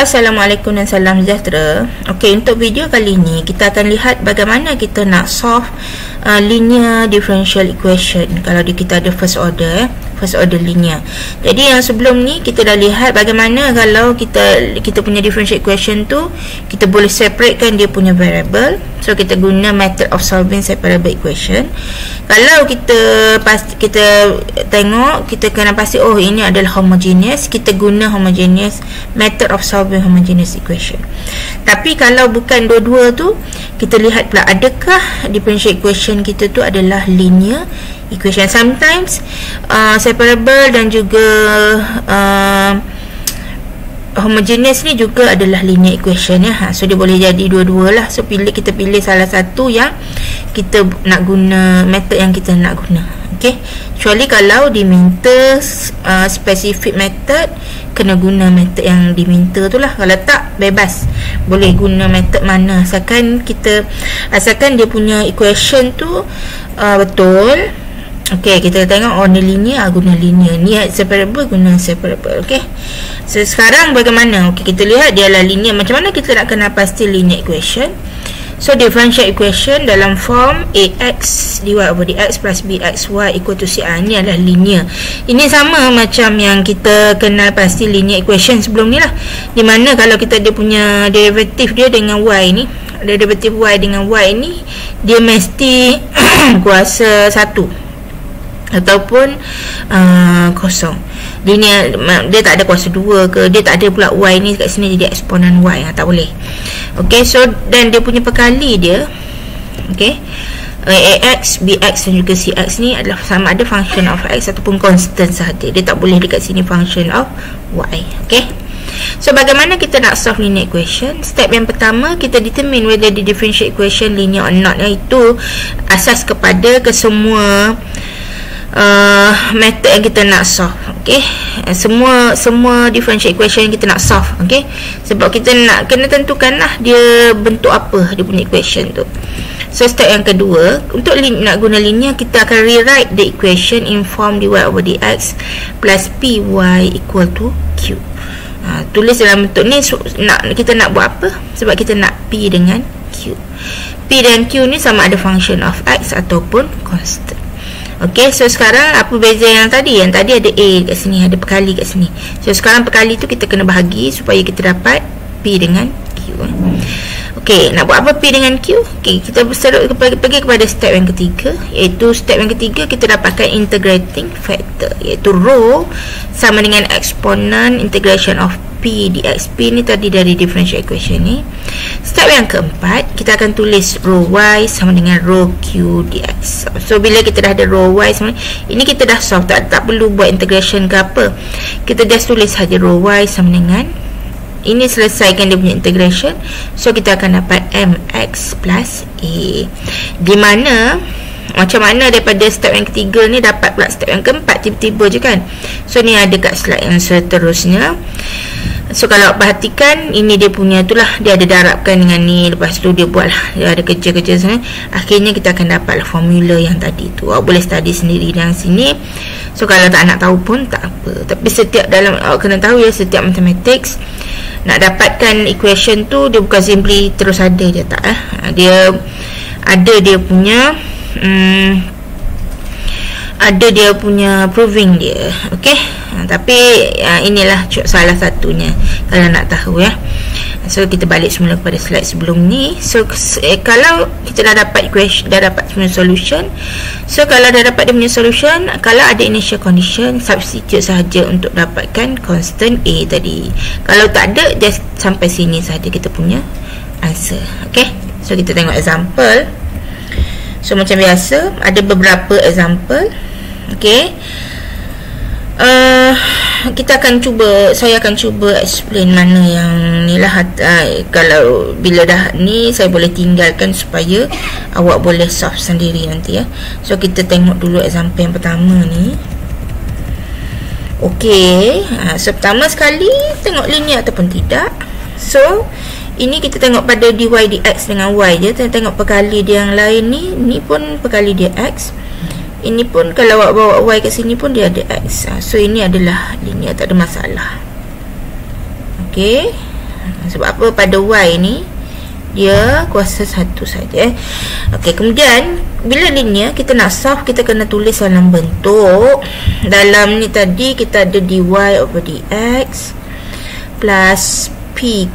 Assalamualaikum dan salam sejahtera. Okey, untuk video kali ini kita akan lihat bagaimana kita nak solve linear differential equation kalau kita ada first order linear. Jadi yang sebelum ni kita dah lihat bagaimana kalau kita punya differential equation tu kita boleh separatekan dia punya variable. So kita guna method of solving separable equation. Kalau kita tengok, kita kena pasti ini adalah homogeneous, kita guna homogeneous method of solving homogeneous equation. Tapi kalau bukan dua-dua tu, kita lihat pula adakah differential equation kita tu adalah linear equation. Sometimes separable dan juga homogeneous ni juga adalah linear equation ya. So dia boleh jadi dua-dua lah. So kita pilih salah satu yang kita nak guna, method yang kita nak guna. Okey, kecuali kalau diminta specific method, kena guna method yang diminta tu lah. Kalau tak, bebas, boleh guna method mana asalkan dia punya equation tu betul. Okey, kita tengok ni linear, guna linear. Ni separable, guna separable. Okey, so sekarang bagaimana? Okey, kita lihat dia adalah linear. Macam mana kita nak kenal pasti linear equation? So differential equation dalam form ax dy over dx plus bxy equal to c. Ini adalah linear. Ini sama macam yang kita kenal pasti linear equation sebelum ni lah, di mana kalau kita dia punya derivatif dia dengan y ni, derivatif y dengan y ni, dia mesti kuasa 1 ataupun kosong. Dia tak ada kuasa 2 ke, dia tak ada pula y ni kat sini jadi eksponen y, tak boleh. Okey, so dan dia punya perkali dia, okey, ax, bx dan juga cx ni adalah sama ada function of x ataupun constant sahaja. Dia tak boleh dekat sini function of y. Okey, so bagaimana kita nak solve linear equation? Step yang pertama, kita determine whether the differential equation linear or not, iaitu asas kepada kesemua method yang kita nak solve. Okey, semua differential equation yang kita nak solve. Okey, sebab kita nak kena tentukanlah dia bentuk apa dia punya equation tu. So step yang kedua, untuk nak guna linear, kita akan rewrite the equation in form dy over dx plus py equal to q. Tulis dalam bentuk ni. Kita nak buat apa? Sebab kita nak p dengan q. P dan q ni sama ada function of x ataupun constant. Okey, so sekarang apa beza yang tadi? Yang tadi ada A kat sini, ada perkali kat sini. So sekarang perkali tu kita kena bahagi supaya kita dapat P dengan Q. Okey, nak buat apa P dengan Q? Okey, kita pergi kepada step yang ketiga, iaitu step yang ketiga kita dapatkan integrating factor, iaitu rho sama dengan eksponen integration of P dx. P ni tadi dari differential equation ni. Step yang keempat, kita akan tulis rho y sama dengan rho q dx. So bila kita dah ada rho y sama, ini kita dah solve, tak perlu buat integration ke apa. Kita just tulis saja rho y sama dengan ini, selesaikan dia punya integration. So kita akan dapat mx plus a, di mana macam mana daripada step yang ketiga ni dapat pula step yang keempat tiba-tiba je kan. So ni ada kat slide yang seterusnya. So kalau perhatikan, ini dia punya tu lah, dia ada darabkan dengan ni, lepas tu dia buat lah, dia ada kerja-kerja sana. Akhirnya kita akan dapat lah formula yang tadi tu. Awak boleh study sendiri dalam sini. So kalau tak nak tahu pun tak apa, tapi setiap dalam awak kena tahu ya, setiap mathematics nak dapatkan equation tu, dia bukan simply terus ada je, tak dia ada dia punya proving dia. Okey, tapi inilah salah satunya kalau nak tahu ya. So kita balik semula kepada slide sebelum ni. So kalau kita dah dapat equation, dah dapat punya solution. So kalau dah dapat dia punya solution, kalau ada initial condition, substitute sahaja untuk dapatkan constant A tadi. Kalau tak ada, just sampai sini sahaja kita punya answer. Okey, so kita tengok example. So macam biasa, ada beberapa example. Okey, saya akan cuba explain mana yang ni lah. Kalau bila dah ni, saya boleh tinggalkan supaya awak boleh solve sendiri nanti ya. So kita tengok dulu example yang pertama ni. Okey, so pertama sekali tengok linear ataupun tidak. So ini kita tengok pada dy dx dengan y je. Kita tengok perkali dia yang lain ni, ni pun perkali dia x. Ini pun kalau awak bawa y kat sini pun dia ada x. So ini adalah linear, tak ada masalah. Okey, Sebab apa? Pada Y ni dia kuasa 1 saja. Okey, kemudian bila linear kita nak solve, kita kena tulis dalam bentuk. Dalam ni tadi kita ada dy over dx plus p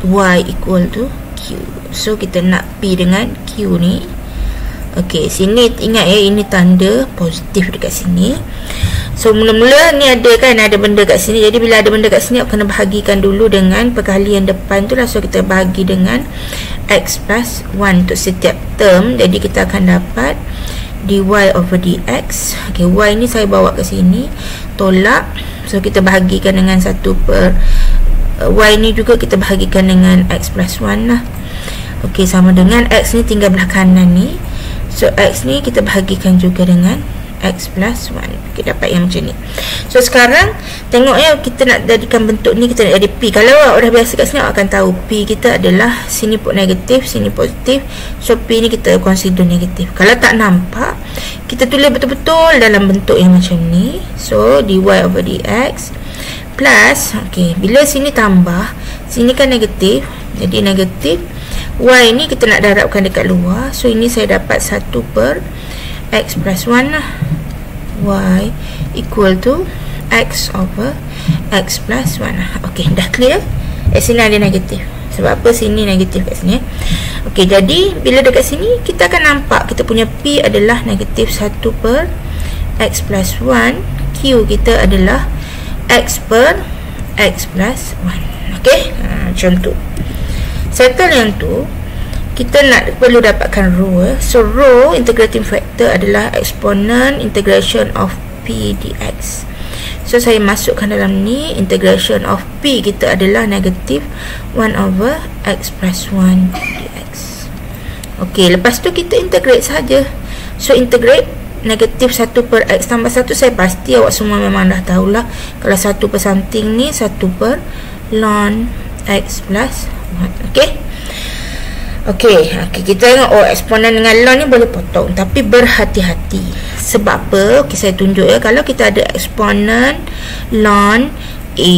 y equal to q. So kita nak p dengan q ni. Okey, sini ingat ya, ini tanda positif dekat sini. So mula-mula ni ada benda kat sini. Jadi bila ada benda kat sini, aku kena bahagikan dulu dengan perkalian depan tu lah. So kita bahagi dengan x plus 1 untuk setiap term. Jadi kita akan dapat dy over dx. Okay, y ni saya bawa ke sini, tolak. So kita bahagikan dengan 1 per y ni juga kita bahagikan dengan x plus 1 lah. Okay, sama dengan x ni tinggal belah kanan ni. So x ni kita bahagikan juga dengan x plus 1. Kita dapat yang macam ni. So sekarang tengok ya, kita nak jadikan bentuk ni, kita nak jadi P. Kalau awak dah biasa kat sini, awak akan tahu P kita adalah sini negatif, sini positif. So P ni kita consider negatif. Kalau tak nampak, kita tulis betul-betul dalam bentuk yang macam ni. So dy over dx plus, okay, bila sini tambah, sini kan negatif, jadi negatif. Y ni kita nak darabkan dekat luar. So ini saya dapat 1 per x plus 1 lah. Y equal to x over x plus 1 lah. Ok, dah clear? Sini ada negatif. Sebab apa? Sini negatif kat sini. Ok, jadi bila dekat sini kita akan nampak kita punya P adalah negatif 1 per x plus 1. Q kita adalah x per x plus 1. Ok, macam tu. Settle yang tu, kita nak perlu dapatkan rho. So rho integrating factor adalah exponent integration of p dx. So saya masukkan dalam ni, integration of p kita adalah negatif 1 over x plus 1 dx. Okey, lepas tu kita integrate saja. So integrate negatif 1 per x tambah 1, saya pasti awak semua memang dah tahulah. Kalau 1 per something ni 1 per ln x plus 1. Okey. Okey, kita tengok eksponen dengan ln ni boleh potong, tapi berhati-hati. Sebab apa? Okey, saya tunjuk ya. Kalau kita ada eksponen ln a,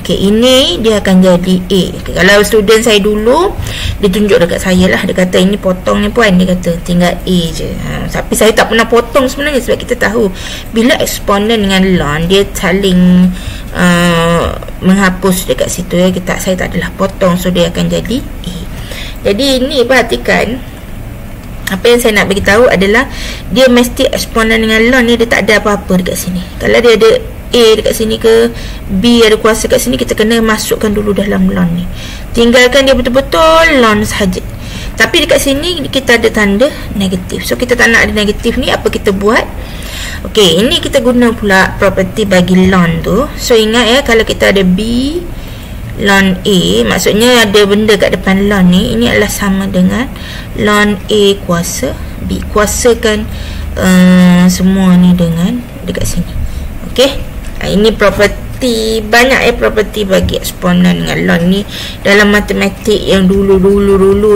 okey, ini dia akan jadi a. Okay, kalau student saya dulu, dia tunjuk dekat saya lah, dia kata ini potong ni puan, dia kata tinggal a je. Tapi saya tak pernah potong sebenarnya, sebab kita tahu bila eksponen dengan ln dia saling menghapus dekat situ ya. Saya tak adalah potong, so dia akan jadi a. Jadi ini perhatikan, apa yang saya nak beritahu adalah dia mesti eksponen dengan ln ni dia tak ada apa-apa dekat sini. Kalau dia ada a dekat sini ke b ada kuasa kat sini, kita kena masukkan dulu dalam ln ni. Tinggalkan dia betul-betul ln sahaja. Tapi dekat sini kita ada tanda negatif. So kita tak nak ada negatif ni, apa kita buat? Okey, ini kita guna pula property bagi ln tu. So ingat ya, kalau kita ada b ln a, maksudnya ada benda kat depan ln ni, ini adalah sama dengan ln a kuasa b. Kuasakan semua ni dengan dekat sini. Okey, ini property, banyak property bagi eksponen dengan ln ni. Dalam matematik yang dulu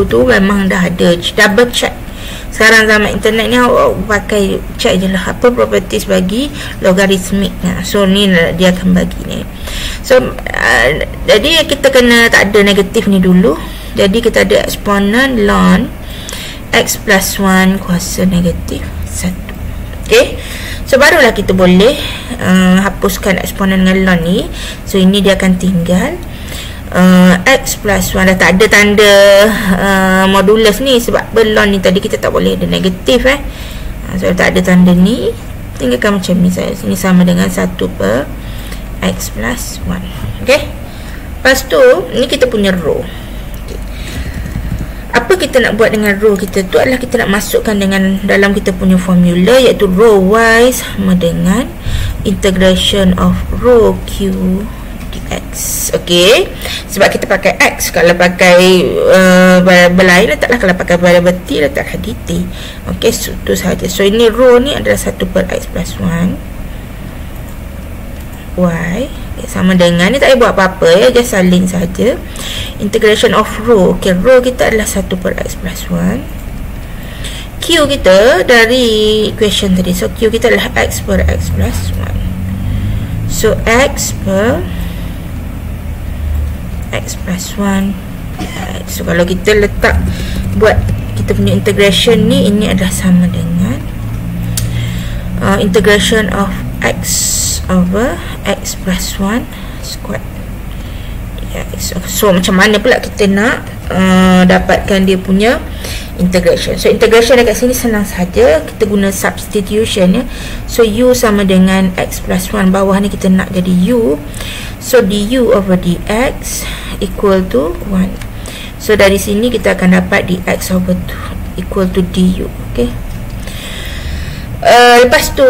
tu memang dah ada, double check. Sekarang zaman internet ni awak pakai check je lah apa properties bagi logaritmik. So ni dia akan bagi ni. So jadi kita kena tak ada negatif ni dulu. Jadi kita ada eksponen ln x plus 1 kuasa negatif 1. Okay, so barulah kita boleh hapuskan eksponen dengan ln ni. So ini dia akan tinggal x plus 1. Dah tak ada tanda modulus ni, sebab ln ni tadi kita tak boleh ada negatif so tak ada tanda ni, tinggalkan macam ni saja. Sini sama dengan 1 per x plus 1. ok, lepas tu ni kita punya rho. Okay, apa kita nak buat dengan rho kita tu adalah kita nak masukkan dengan dalam kita punya formula, iaitu rho y sama dengan integration of rho q dx. Okey, sebab kita pakai x. Kalau pakai berlain letaklah, kalau pakai variable t letaklah dt. Okey, so itu sahaja. So ini rho ni adalah 1 per x plus 1 y, okay, sama dengan ni tak payah buat apa-apa ya, just salin saja. Integration of rho. Okey, rho kita adalah 1 per x plus 1. Q kita dari equation tadi, so q kita adalah x per x plus 1. So x per x plus 1. So kalau kita letak buat kita punya integration ni, ini adalah sama dengan integration of x over x plus 1 squared. So macam mana pula kita nak dapatkan dia punya integration? So integration dekat sini senang saja, kita guna substitution ya. So u sama dengan x plus 1, bawah ni kita nak jadi u, so du over dx equal to 1. So dari sini kita akan dapat dx over 2 equal to du. Okay. Lepas tu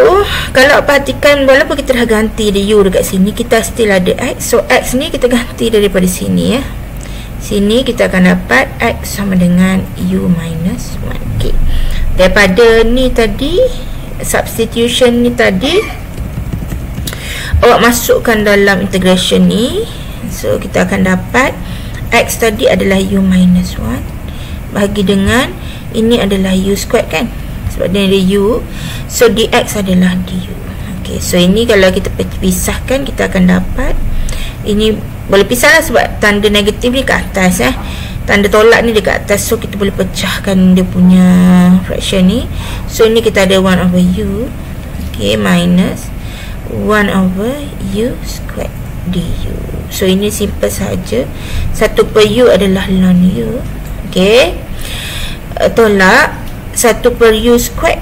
kalau perhatikan, walaupun kita dah ganti du dekat sini, kita still ada x. So x ni kita ganti daripada sini ya. Sini kita akan dapat x sama dengan u minus 1. Okay. Daripada ni tadi, substitution ni tadi, awak masukkan dalam integration ni. So kita akan dapat x tadi adalah u minus 1 bagi dengan ini adalah u squared kan, sebab dia ada u, so dx adalah du. Okay, so ini kalau kita pisahkan, kita akan dapat ini boleh pisah lah sebab tanda negatif ni kat atas tanda tolak ni dekat atas, so kita boleh pecahkan dia punya fraction ni. So ini kita ada 1 over u, okay, minus 1 over u squared du. So ini simple saja, 1 per u adalah ln u, okay, tolak 1 per u squared.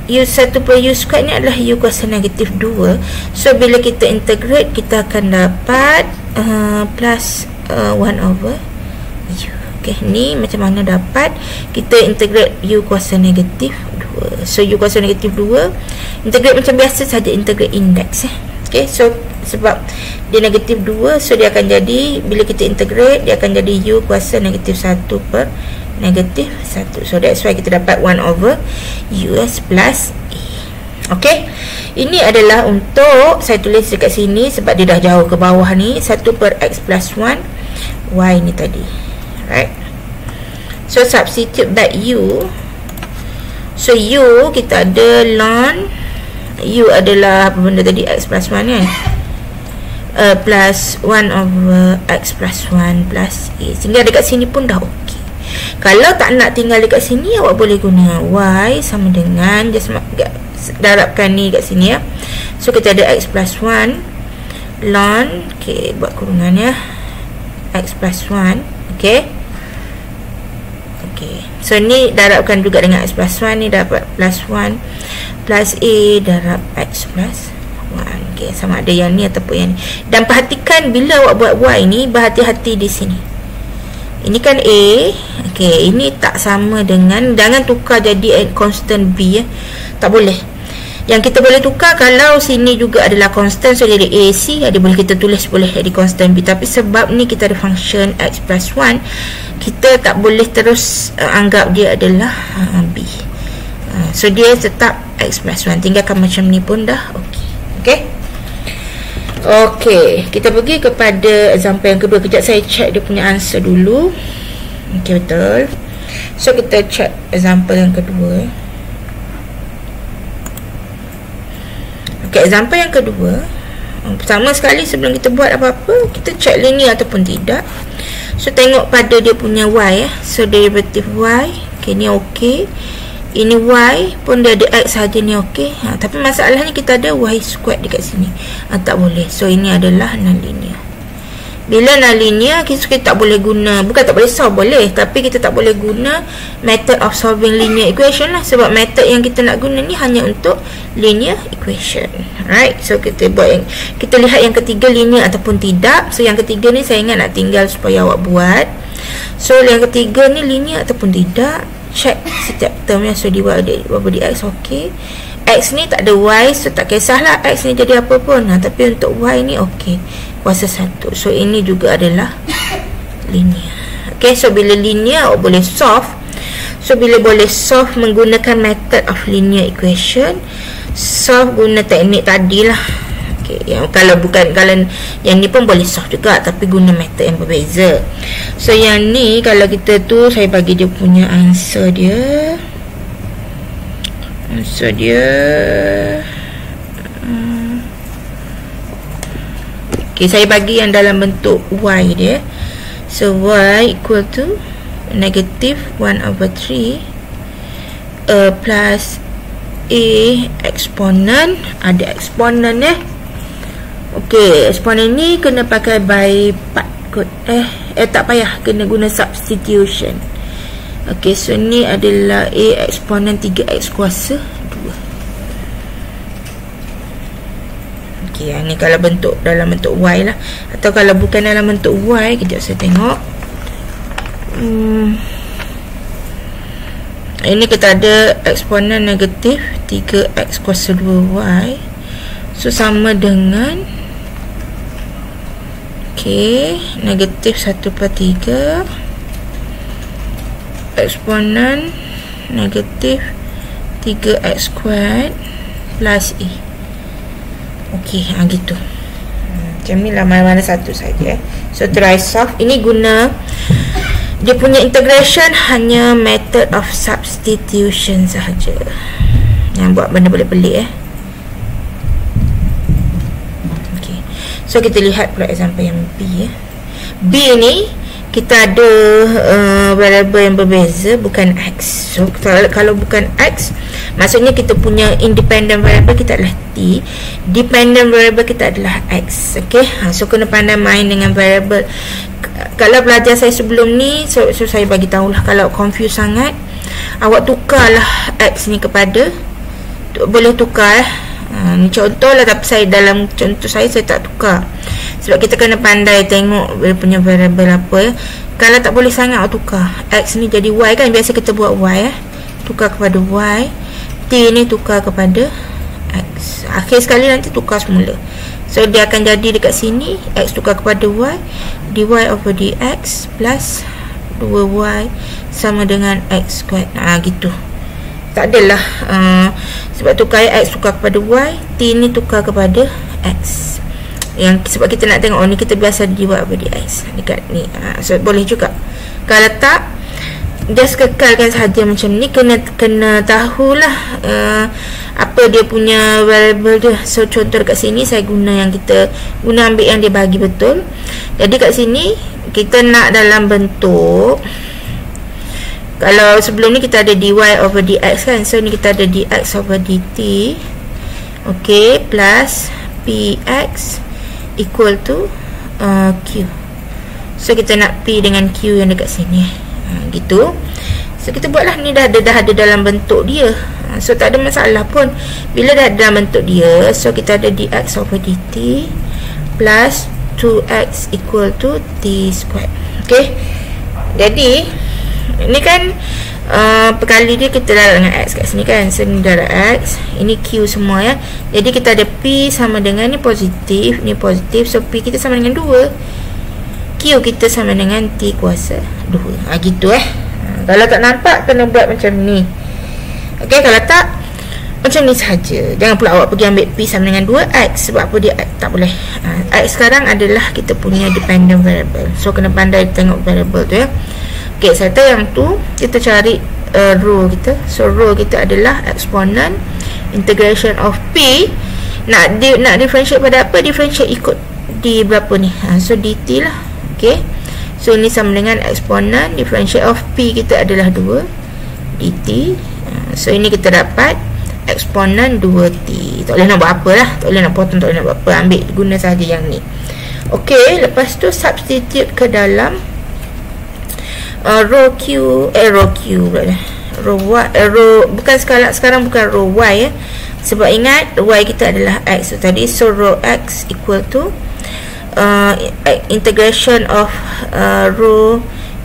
1 per u squared ni adalah u kuasa negatif 2. So bila kita integrate, kita akan dapat plus 1 over u. Okay, ni macam mana dapat kita integrate u kuasa negatif 2. So u kuasa negatif 2 integrate macam biasa saja, integrate index okay, so sebab dia negatif 2, so dia akan jadi, bila kita integrate, dia akan jadi u kuasa negatif 1 per negatif 1. So that's why kita dapat 1 over us plus a. Okay, ini adalah untuk, saya tulis dekat sini sebab dia dah jauh ke bawah ni, 1 per x plus 1 y ni tadi. Right, so substitute back u. So u kita ada ln u adalah apa benda tadi, x plus 1 kan, plus 1 over x plus 1 plus a, sehingga dekat sini pun dah ok. Kalau tak nak tinggal dekat sini, awak boleh guna y sama dengan, just darabkan ni kat sini ya. So kita ada x plus 1 ln, okay, buat kurungan ya, x plus 1, okay. Okay, so ni darabkan juga dengan x plus 1, ni dapat plus 1 plus a darab x plus 1. Okay, sama ada yang ni ataupun yang ni. Dan perhatikan bila awak buat y ni, berhati-hati di sini. Ini kan a, okay, ini tak sama dengan, jangan tukar jadi constant b ya. Tak boleh. Yang kita boleh tukar kalau sini juga adalah constant, so jadi ac, dia boleh kita tulis boleh jadi constant b. Tapi sebab ni kita ada function x plus 1, kita tak boleh terus anggap dia adalah b. So dia tetap x plus 1, tinggalkan macam ni pun dah ok. Okay, okay, kita pergi kepada example yang kedua. Kejap saya check dia punya answer dulu. Okay, betul. So kita check example yang kedua. Okay, example yang kedua, pertama sekali sebelum kita buat apa-apa, kita check linear ataupun tidak. So tengok pada dia punya y ya. So derivative y, okay, ni ok. Ini y pun dia ada x saja, ni ok. Tapi masalahnya kita ada y squared dekat sini. Tak boleh. So ini adalah non-linear. Bila non-linear, kita tak boleh guna, bukan tak boleh solve, boleh, tapi kita tak boleh guna method of solving linear equation lah. Sebab method yang kita nak guna ni hanya untuk linear equation. Right, so kita buat yang, kita lihat yang ketiga linear ataupun tidak. So yang ketiga ni saya ingat nak tinggal supaya awak buat. So yang ketiga ni linear ataupun tidak, check setiap term ya. So dy over dx ok. X ni tak ada y, so tak kisahlah x ni jadi apa pun. Tapi untuk y ni ok, kuasa 1. So ini juga adalah linear. Ok, so bila linear awak boleh solve. So bila boleh solve menggunakan method of linear equation, solve guna teknik tadi lah. Okay, yang kalau bukan, kalau yang ni pun boleh solve juga, tapi guna method yang berbeza. So yang ni kalau kita tu, saya bagi dia punya answer dia. Answer dia okay, saya bagi yang dalam bentuk y dia. So y equal to negative 1/3 plus a eksponen, ada eksponen okey, eksponen ni kena pakai by part kot tak payah, kena guna substitution. okey, so ni adalah a eksponen 3x kuasa 2. okey, ni kalau bentuk dalam bentuk y lah, atau kalau bukan dalam bentuk y, kejap saya tengok. Ini kita ada eksponen negatif 3x kuasa 2y, so sama dengan negatif 1/3 eksponen negatif 3x squared plus a. gitu. Macam ni lah, mana-mana satu saja. So try solve. Ini guna dia punya integration hanya method of substitution sahaja, yang buat benda pelik-pelik So kita lihat pula example yang B B ni kita ada variable yang berbeza, bukan X. So kalau bukan X, maksudnya kita punya independent variable kita adalah T, dependent variable kita adalah X. So kena pandai main dengan variable. Kalau belajar saya sebelum ni, so saya bagi tahulah, kalau confuse sangat, awak tukarlah X ni kepada, boleh tukar ni contoh lah, tapi saya dalam contoh saya tak tukar, sebab kita kena pandai tengok dia punya variable apa Kalau tak boleh sangat awak tukar X ni jadi Y kan, biasa kita buat Y tukar kepada Y, T ni tukar kepada X, akhir sekali nanti tukar semula. So dia akan jadi dekat sini X tukar kepada Y, dy over dx plus 2y sama dengan X squared. Gitu. Tak adalah sebab tukar X tukar kepada Y, T ni tukar kepada X. Yang sebab kita nak tengok ni kita biasa dy over dx dekat ni. So boleh juga. Kalau tak, just kekalkan sahaja macam ni. Kena tahulah apa dia punya variable dia. So contoh dekat sini saya guna yang kita guna, ambil yang dia bagi betul. Jadi kat sini kita nak dalam bentuk, kalau sebelum ni kita ada dy over dx kan, so ni kita ada dx over dt, okay, plus px equal to q. So kita nak p dengan q yang dekat sini, gitu. So kita buatlah, ni dah ada dalam bentuk dia. So tak ada masalah pun bila dah ada dalam bentuk dia. So kita ada dx over dt plus 2x equal to t squared. Okay, jadi ini kan perkali dia kita darab dengan x kat sini kan. So ni darab x, ini q semua ya. Jadi kita ada p sama dengan ni positif, ni positif. So p kita sama dengan 2, q kita sama dengan t kuasa 2. Gitu Kalau tak nampak kena buat macam ni. Okay, kalau tak macam ni sahaja. Jangan pula awak pergi ambil p sama dengan 2x. Sebab apa dia x? Tak boleh. X sekarang adalah kita punya dependent variable. So kena pandai tengok variable tu ya. Okay, serta yang tu kita cari row kita. So row kita adalah eksponen integration of p. Nak differentiate pada apa? Differentiate ikut d berapa ni. So dt lah. Okay, so ini sama dengan eksponen differentiate of p kita adalah 2 dt. So ini kita dapat eksponen 2t. Tak boleh nak buat apa lah, tak boleh nak potong, tak boleh nak buat apa, ambil guna sahaja yang ni. Okay, lepas tu substitute ke dalam row q bukan sekarang bukan row y sebab ingat y kita adalah x. So tadi, so row x equal to integration of row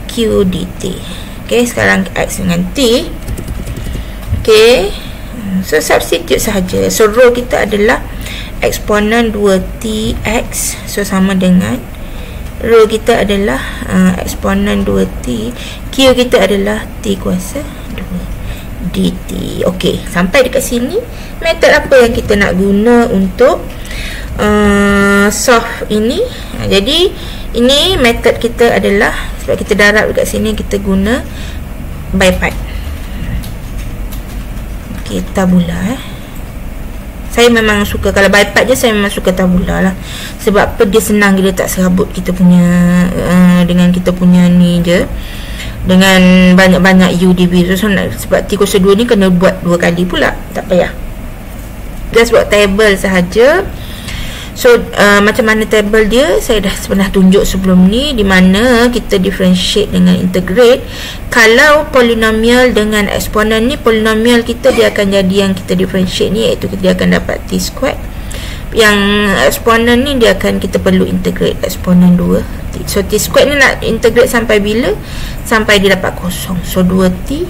q dt. Okay, sekarang x dengan t. Okay, so substitute sahaja. So row kita adalah eksponen 2tx, so sama dengan row kita adalah eksponen 2t, q kita adalah t kuasa 2 dt. Okay, sampai dekat sini metod apa yang kita nak guna untuk solve ini. Jadi ini metod kita adalah, sebab kita darab dekat sini, kita guna by part. Okay, tabula Saya memang suka, kalau by part je saya memang suka tabula lah. Sebab apa, dia senang, dia tak serabut kita punya dengan kita punya ni je, dengan banyak-banyak UDB tu. So, sebab T02 ni kena buat 2 kali pula, tak payah, just buat table sahaja. So macam mana table dia saya dah pernah tunjuk sebelum ni, di mana kita differentiate dengan integrate. Kalau polinomial dengan eksponen ni, polinomial kita dia akan jadi yang kita differentiate ni, iaitu dia akan dapat T squared. Yang eksponen ni dia akan, kita perlu integrate eksponen 2. So T squared ni nak integrate sampai bila? Sampai dia dapat kosong. So 2T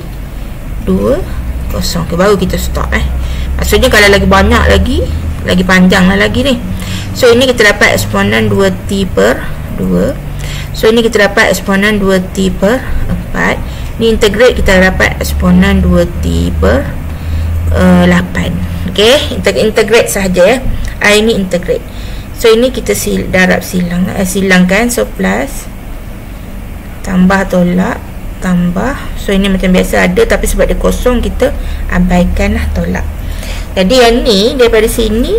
2 kosong. Okay, baru kita stop Maksudnya kalau lagi banyak lagi panjang lah lagi ni. So ini kita dapat eksponen 2T per 2. So ini kita dapat eksponen 2T per 4. Ni integrate, kita dapat eksponen 2T per 8. Okay, integrate sahaja ini integrate. So ini kita silangkan. So plus, tambah, tolak, tambah. So ini macam biasa ada, tapi sebab dia kosong kita abaikan lah, tolak. Jadi yang ni daripada sini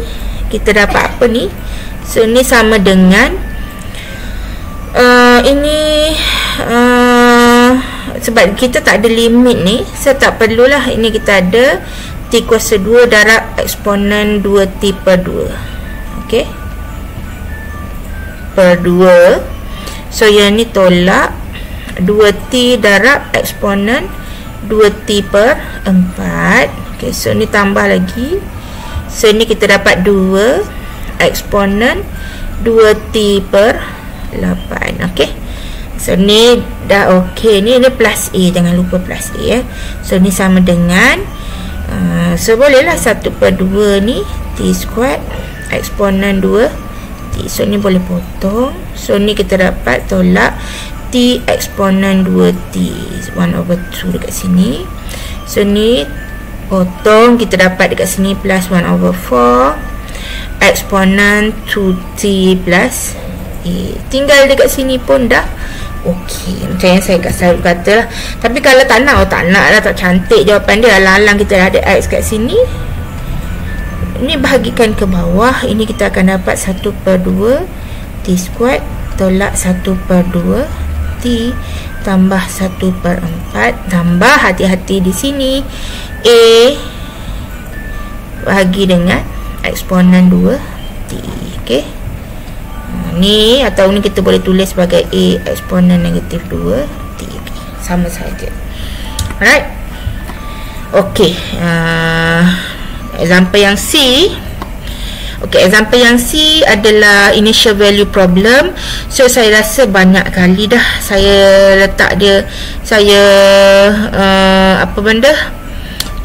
kita dapat apa ni? So ni sama dengan ini sebab kita tak ada limit ni, saya tak perlulah. Ini kita ada T kuasa 2 darab eksponen 2T per 2. Okay, per 2. So yang ni tolak 2T darab eksponen 2T per 4. Okay, so ni tambah lagi. So ni kita dapat 2 eksponen 2T per 8. Okay, so ni dah okay. Ni plus A, jangan lupa plus A So ni sama dengan so bolehlah 1 per 2 ni T squared eksponen 2T. So ni boleh potong. So ni kita dapat tolak T eksponen 2T 1/2 dekat sini. So ni potong, kita dapat dekat sini plus 1/4 eksponen 2T plus A. Tinggal dekat sini pun dah okey. Macam yang saya selalu kata lah. Tapi kalau tak nak lah, tak cantik jawapan dia, alang-alang kita dah ada X kat sini, ni bahagikan ke bawah. Ini kita akan dapat 1 per 2 T squared tolak 1 per 2 T tambah 1 per 4 tambah, hati-hati di sini, A bahagi dengan eksponen 2T. Okay, ni atau ni kita boleh tulis sebagai A eksponen negatif 2T. Okay, sama saja. Alright. Okay, example yang C. Okay, example yang C adalah initial value problem. So saya rasa banyak kali dah saya letak dia, saya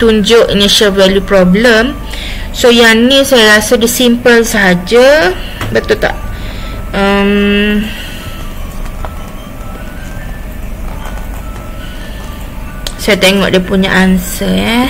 tunjuk initial value problem. So yang ni saya rasa dia simple sahaja, betul tak? Saya tengok dia punya answer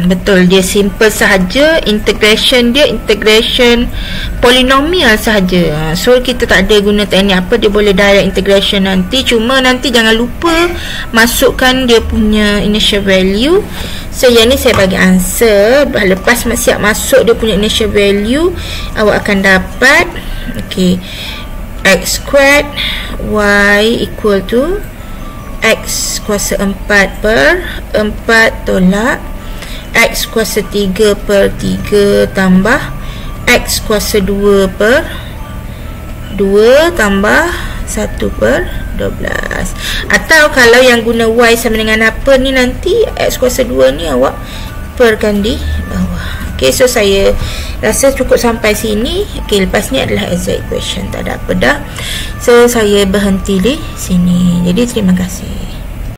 betul, dia simple sahaja. Integration dia integration polinomial sahaja. So kita tak ada guna teknik apa, dia boleh direct integration nanti. Cuma nanti jangan lupa masukkan dia punya initial value. So yang ni saya bagi answer. Lepas siap masuk dia punya initial value, awak akan dapat okay, X squared Y equal to X kuasa 4 per 4 tolak X kuasa 3 per 3 tambah X kuasa 2 per 2 tambah 1 per 12. Atau kalau yang guna Y sama dengan apa ni, nanti X kuasa 2 ni awak perkan di bawah. Ok, so saya rasa cukup sampai sini. Ok, lepas ni adalah exact equation, tak ada apa dah. So saya berhenti di sini. Jadi terima kasih.